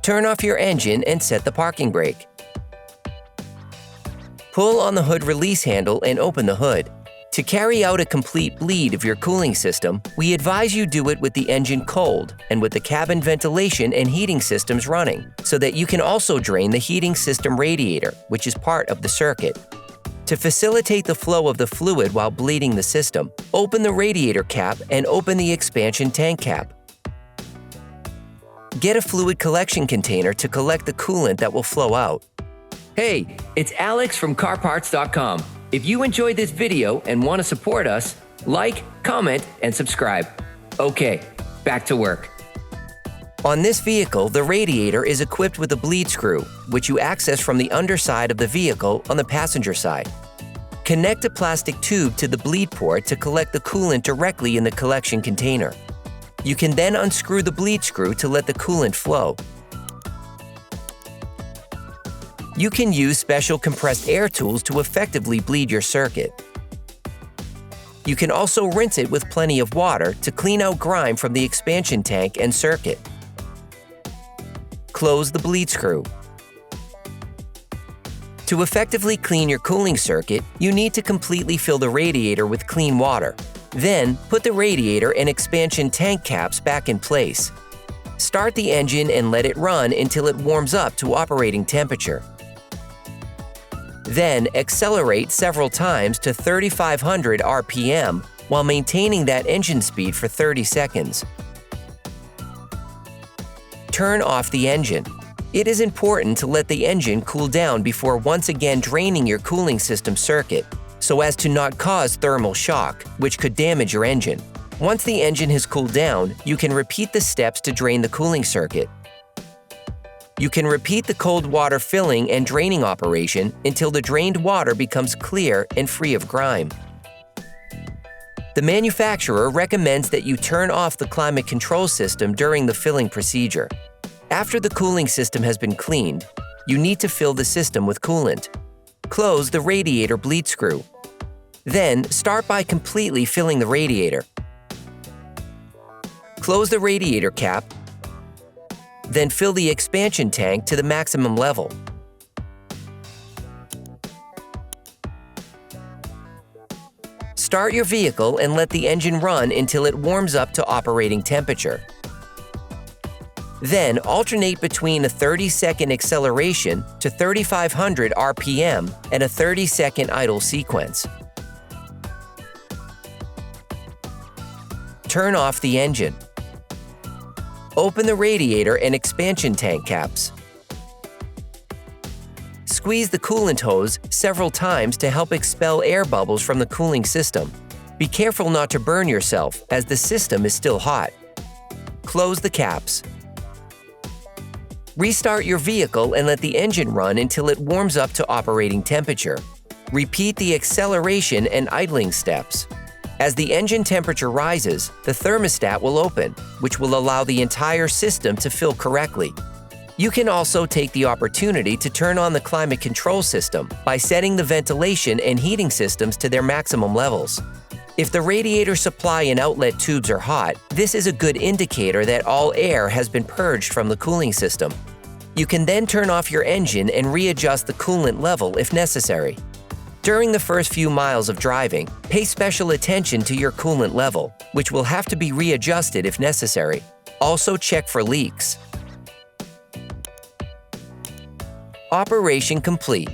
Turn off your engine and set the parking brake. Pull on the hood release handle and open the hood. To carry out a complete bleed of your cooling system, we advise you do it with the engine cold and with the cabin ventilation and heating systems running, so that you can also drain the heating system radiator, which is part of the circuit. To facilitate the flow of the fluid while bleeding the system, open the radiator cap and open the expansion tank cap. Get a fluid collection container to collect the coolant that will flow out. Hey, it's Alex from CarParts.com. If you enjoyed this video and want to support us, like, comment, and subscribe. Okay, back to work. On this vehicle, the radiator is equipped with a bleed screw, which you access from the underside of the vehicle on the passenger side. Connect a plastic tube to the bleed port to collect the coolant directly in the collection container. You can then unscrew the bleed screw to let the coolant flow. You can use special compressed air tools to effectively bleed your circuit. You can also rinse it with plenty of water to clean out grime from the expansion tank and circuit. Close the bleed screw. To effectively clean your cooling circuit, you need to completely fill the radiator with clean water. Then, put the radiator and expansion tank caps back in place. Start the engine and let it run until it warms up to operating temperature. Then, accelerate several times to 3,500 RPM while maintaining that engine speed for 30 seconds. Turn off the engine. It is important to let the engine cool down before once again draining your cooling system circuit, so as to not cause thermal shock, which could damage your engine. Once the engine has cooled down, you can repeat the steps to drain the cooling circuit. You can repeat the cold water filling and draining operation until the drained water becomes clear and free of grime. The manufacturer recommends that you turn off the climate control system during the filling procedure. After the cooling system has been cleaned, you need to fill the system with coolant. Close the radiator bleed screw. Then, start by completely filling the radiator. Close the radiator cap. Then fill the expansion tank to the maximum level. Start your vehicle and let the engine run until it warms up to operating temperature. Then alternate between a 30-second acceleration to 3,500 RPM and a 30-second idle sequence. Turn off the engine. Open the radiator and expansion tank caps. Squeeze the coolant hose several times to help expel air bubbles from the cooling system. Be careful not to burn yourself, as the system is still hot. Close the caps. Restart your vehicle and let the engine run until it warms up to operating temperature. Repeat the acceleration and idling steps. As the engine temperature rises, the thermostat will open, which will allow the entire system to fill correctly. You can also take the opportunity to turn on the climate control system by setting the ventilation and heating systems to their maximum levels. If the radiator supply and outlet tubes are hot, this is a good indicator that all air has been purged from the cooling system. You can then turn off your engine and readjust the coolant level if necessary. During the first few miles of driving, pay special attention to your coolant level, which will have to be readjusted if necessary. Also check for leaks. Operation complete.